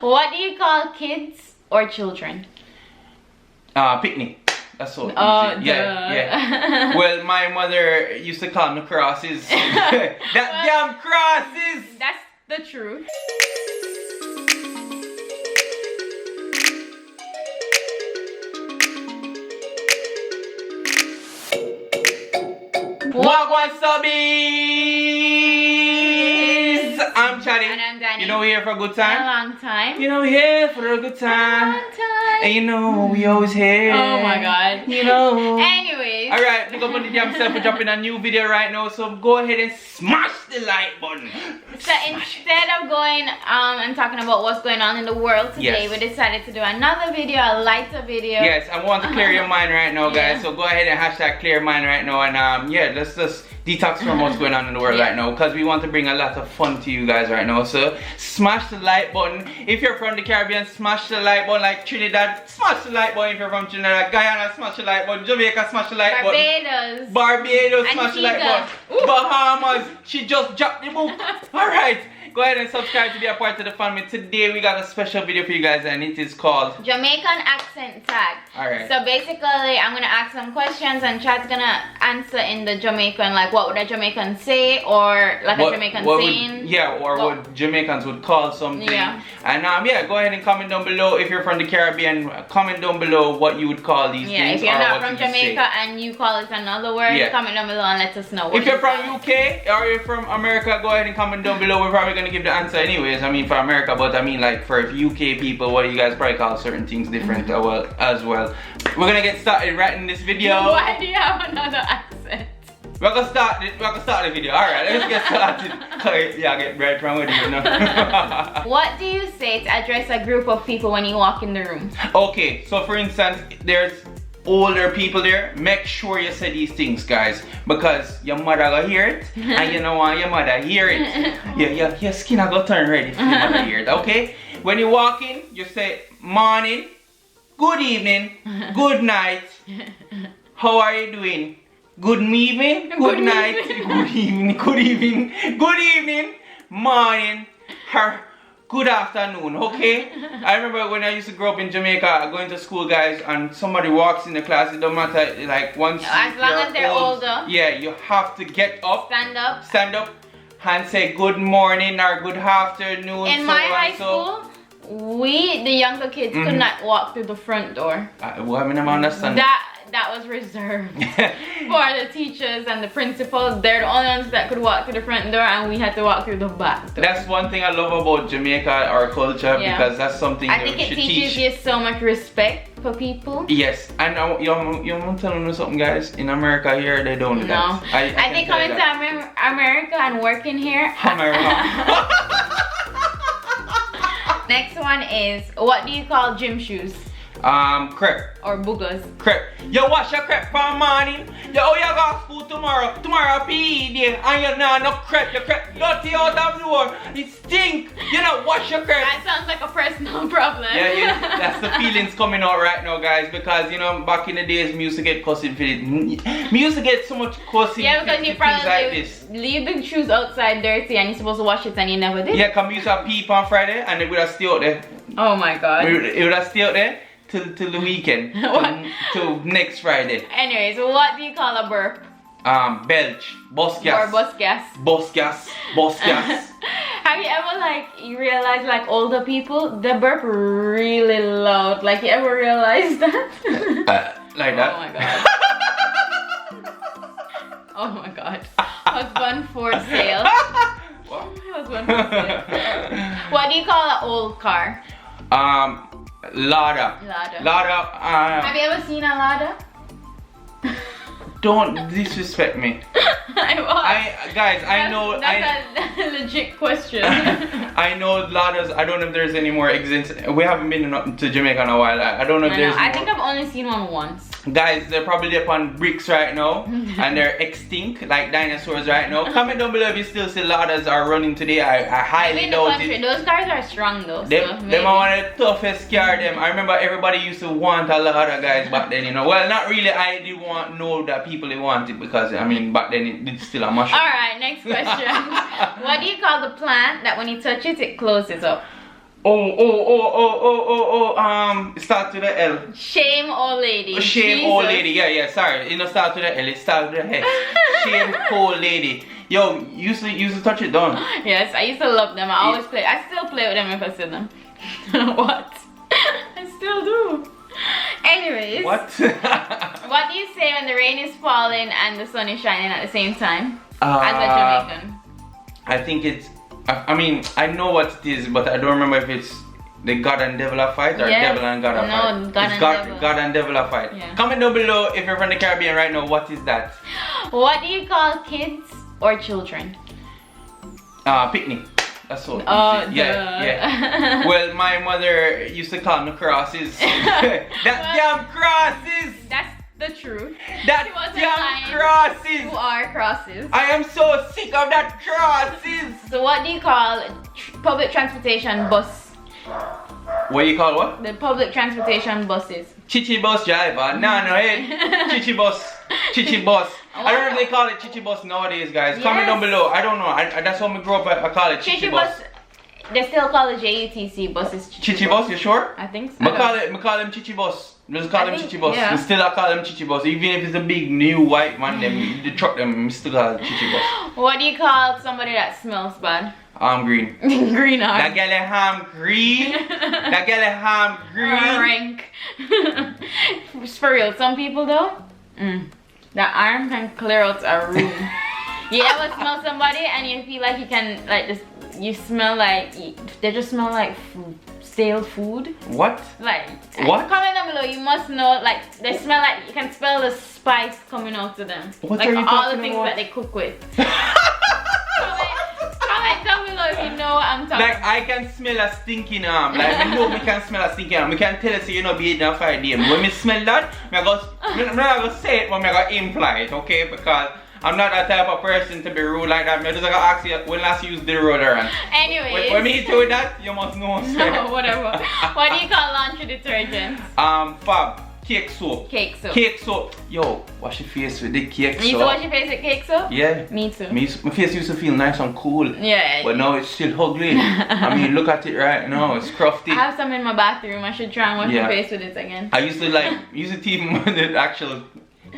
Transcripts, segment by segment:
What do you call kids or children? Picnic. That's so easy. Yeah. Well, my mother used to call me crosses. Damn crosses! That's the truth. Wagwan subbies! I'm Chaddy. And I'm Danny. You know we're here for a good time? A long time. You know we're here for a good time. A long time. And you know we always here. Oh my god. You know. Anyways. Alright, pick up on the damn self. We're dropping a new video right now. So go ahead and smash the like button. So instead of going and talking about what's going on in the world today, we decided to do another video, a lighter video. Yes, I want to clear your mind right now, guys. So go ahead and hashtag clear mind right now. And yeah, let's just detox from what's going on in the world right now, because we want to bring a lot of fun to you guys right now. So smash the like button. If you're from the Caribbean, smash the like button. Like Trinidad, smash the like button. If you're from Trinidad, Guyana, smash the like button. Jamaica, smash the like button. Barbados, smash the like button. Bahamas, she just dropped the book. Alright, go ahead and subscribe to be a part of the family. Today we got a special video for you guys, and it is called Jamaican Accent Tag. Alright. So basically, I'm gonna ask some questions and Chad's gonna answer in the Jamaican, like what would a Jamaican say, or like a Jamaican saying. What Jamaicans would call something. Yeah. And yeah, go ahead and comment down below if you're from the Caribbean. Comment down below what you would call these things. Yeah, if you're or not what from you Jamaica say. and you call it another word, comment down below and let us know. If you're from UK or you're from America, go ahead and comment down below. We're probably gonna give the answer anyways. I mean for America, but I mean like for UK people, what do you guys probably call certain things different as well. We're gonna get started right in this video. Why do you have another accent? We're gonna start the video. Alright, let's get started. Yeah, get right from with you now. What do you say to address a group of people when you walk in the room? Okay, so for instance, there's older people there. Make sure you say these things, guys, because your mother gonna hear it and you don't want your mother hear it. Your skin gonna turn red if your mother hear it, okay? When you walk in, you say morning, good evening, good night, how are you doing? Good evening, good night, good evening, morning, good afternoon, okay? I remember when I used to grow up in Jamaica, going to school, guys, and somebody walks in the class, it don't matter, like once as long as they're older. Yeah, you have to get up, stand up, and say good morning or good afternoon. In my high school, we, the younger kids, could not walk through the front door. Well, I mean, I understand. That was reserved for the teachers and the principals. They're the only ones that could walk through the front door, and we had to walk through the back door. That's one thing I love about Jamaica, our culture, because that's something I think it teaches you so much respect for people. Yes, and you want to tell me something, guys? In America here, they don't do that. I think coming to America and working here. Next one is, what do you call gym shoes? Crepe. Or boogers. Crepe. You wash your crepe for morning. You go to school tomorrow. Tomorrow PE day. And you know no crepe. Your crepe dirty out of the door. It stink. You know wash your crepe. That sounds like a personal problem. Yeah, that's the feelings coming out right now, guys. Because you know back in the days, music get cussing for it. Music get so much cussing. Yeah, because you probably like leave the shoes outside dirty and you're supposed to wash it and you never did. Yeah, because we used to pee on Friday and it would have stayed out there. Oh my god. It would have stayed out there till the weekend. till next Friday. Anyways, what do you call a burp? Belch. Bus gas. Or bus gas. Bus gas. Bus gas. Have you ever you realize like older people, they burp really loud? Like you ever realize that? Like that? Oh my god. Oh my god. Husband for sale. Husband for sale. What do you call an old car? Lada. Have you ever seen a Lada? Don't disrespect me. Guys, I know. That's a legit question. I know Ladas. I don't know if there's any more exist. We haven't been to Jamaica in a while. I don't know if there's. I think I've only seen one once. Guys, they're probably up on bricks right now, and they're extinct like dinosaurs right now. Comment down below if you still see Ladas are running today. I highly doubt it. Those cars are strong though. Them are one of the toughest car. Them. I remember everybody used to want a Lada, guys, back then. You know, well, not really. I didn't know that people they wanted because I mean back then it's still a mushroom. Alright, next question. What do you call the plant that when you touch it, it closes up? It starts with the L. Shame old lady. Shame Jesus. old lady. Yeah. Sorry. It don't start with the L. It starts with the H. Shame old lady. Yo, you used to touch it down. Yes, I used to love them. I always play. I still play with them if I see them. What? I still do. Anyways. What? What do you say when the rain is falling and the sun is shining at the same time? As a Jamaican. I think it's. I mean, I know what it is, but I don't remember if it's the God and Devil are fight or Devil and God are fight. No, God and Devil. God and Devil are fight. Yeah. Comment down below if you're from the Caribbean right now. What is that? What do you call kids or children? Picnic. That's all. Oh, yeah. Well, my mother used to call me crosses. Damn crosses. That's the truth. Damn crosses. Who are crosses? I am so sick of that crosses. So what do you call public transportation bus? What do you call what? The public transportation buses. Chichi bus driver. No, hey. Chichi bus. Chichi bus. I don't know if they call it chichi bus nowadays, guys. Yes. Comment down below. I don't know. That's how I grew up. I call it chichi bus. They still call it JUTC buses. Chichi bus, you sure? I think so. I call them chichi bus. Just call them chichi bus. Yeah. Still I call them chichi bus. Even if it's a big new white man, the truck them still call it chichi bus. What do you call somebody that smells bad? Green. Green arm. That girl ham green. That girl ham green. Rank. For real, some people though, that arm can clear out a room. You ever smell somebody and you feel like you can you smell like they just smell like stale food? What? Like what? Comment down below. You must know like they smell like you can smell the spice coming out of them. What like are you all the talking things about? that they cook with. Comment down below if you know what I'm talking about. I can smell a stinking arm. Like I know we can smell a stinking arm. We can tell us you know be eating a Friday. When we smell that, I'm not gonna say it, but I'm gonna imply it, okay? Because I'm not that type of person to be rude like that. I'm just gonna ask you when last you used deodorant. Anyways. When me do that, you must know. No, whatever. What do you call laundry detergent? Fab. Cake soap. Cake soap. Cake soap. Yo, wash your face with the cake soap. You used to wash your face with cake soap? Yeah. Me too. My face used to feel nice and cool. Yeah. But now it's still ugly. I mean, look at it right now. It's crufty. I have some in my bathroom. I should try and wash my face with it again. I used to teeth the actual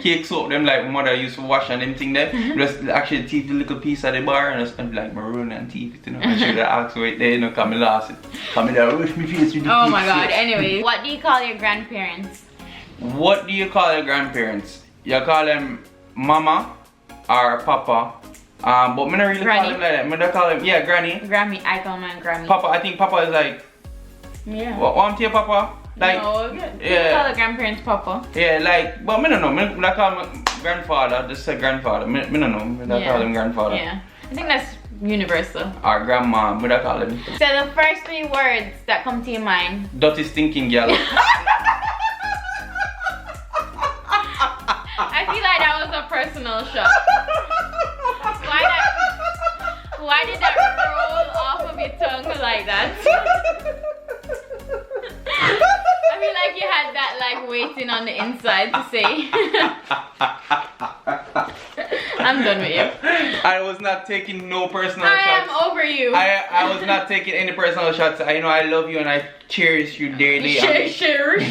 cake soap. Them like mother used to wash and them thing there. Just actually teeth the little piece of the bar and just like maroon and teeth. You know. I should have asked right there. You know, come and lost it. Come and wash my face with the Oh my God. Anyway, what do you call your grandparents? What do you call your grandparents? You call them mama or papa. But me not really granny. call them like that. Me don't call them, yeah, granny. Grammy, I call mine Grammy. Papa, I think papa is like, yeah. What your papa? Like, no, you call the grandparents papa. Yeah, like, but me don't know. Me don't call my grandfather, just say grandfather. Me don't know. Me don't call him grandfather. Yeah, I think that's universal. Or grandma, me don't call him. So the first 3 words that come to your mind. Dirty stinking girl. I feel like that was a personal shot. Why did that roll off of your tongue like that? I feel like you had that like waiting on the inside to say. I'm done with you. I was not taking no personal shots. shots. I am over you. I was not taking any personal shots. I know I love you and I cherish you dearly. Cherish.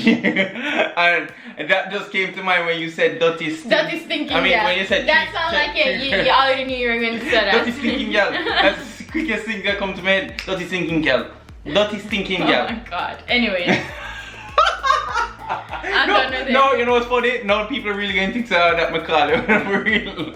And that just came to mind when you said dirty stinking. Dirty stinking. I mean when you said that sounds like it. You already knew you were going to say that. Dirty stinking girl. That's the quickest thing that come to my head. Dirty stinking girl. Dirty stinking girl. Oh my God. Anyways. I'm done with it. No, you know what's funny? Now people are really going to think that me call you for real.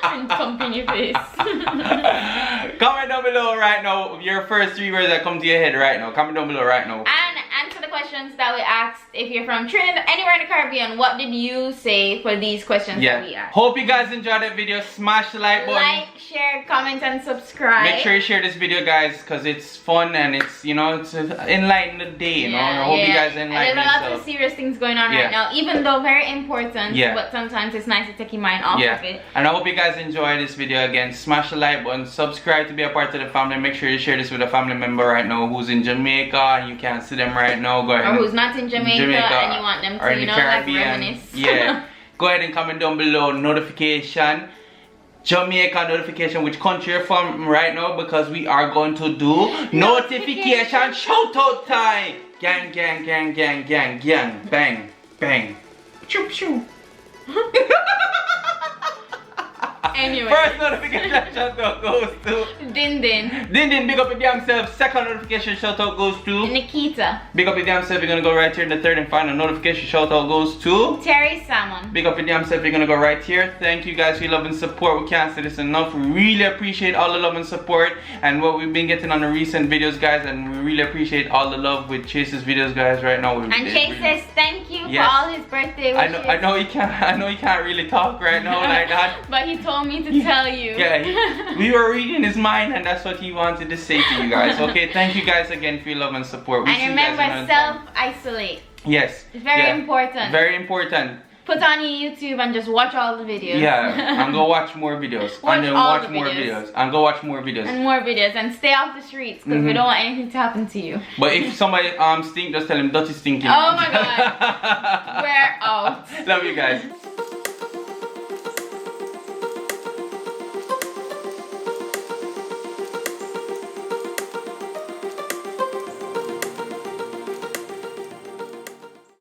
And pump in your face. Comment down below right now your first 3 words that come to your head right now. Comment down below right now. And answer the questions that we asked. If you're from Trinidad, anywhere in the Caribbean, what did you say for these questions that we asked? Hope you guys enjoyed that video. Smash the like button. Like, share, comment, and subscribe. Make sure you share this video, guys, because it's fun and it's, you know, it's enlighten the day, you know. I hope you guys enlighten yourself. There's a lot of serious things going on right now, even though very important, but sometimes it's nice to take your mind off of it. And I hope you guys enjoy this video again. Smash the like button, subscribe to be a part of the family. Make sure you share this with a family member right now who's in Jamaica and you can't see them right now. Go ahead. Or who's not in Jamaica and you want them to, you know, like reminisce. Yeah. Go ahead and comment down below notification. Jamaica notification, which country you're from right now, because we are going to do notification shout out time. Gang, gang, gang, gang, gang, gang, bang, bang. Choo, choo. Anyway. First notification shout out goes to Din Din. Din Din, big up your damn self. Second notification shout out goes to Nikita. Big up your damn self. You're gonna go right here. The third and final notification shout out goes to Terry Salmon. Big up your damn self. You're gonna go right here. Thank you guys for your love and support. We can't say this enough. We really appreciate all the love and support and what we've been getting on the recent videos, guys. And we really appreciate all the love with Chase's videos, guys. Right now. And Chase says thank you for all his birthday wishes. I know he can't really talk right now like that. But he told me to tell you. Yeah, we were reading his mind, and that's what he wanted to say to you guys. Okay, thank you guys again for your love and support. And remember, self-isolate. Yes. It's very important. Very important. Put on your YouTube and just watch all the videos. Yeah, and go watch more videos. Watch and then all watch the more videos. videos. And go watch more videos. And more videos. And stay off the streets because we don't want anything to happen to you. But if somebody stink, just tell him dirty stinking. Oh my god. We're out. Love you guys.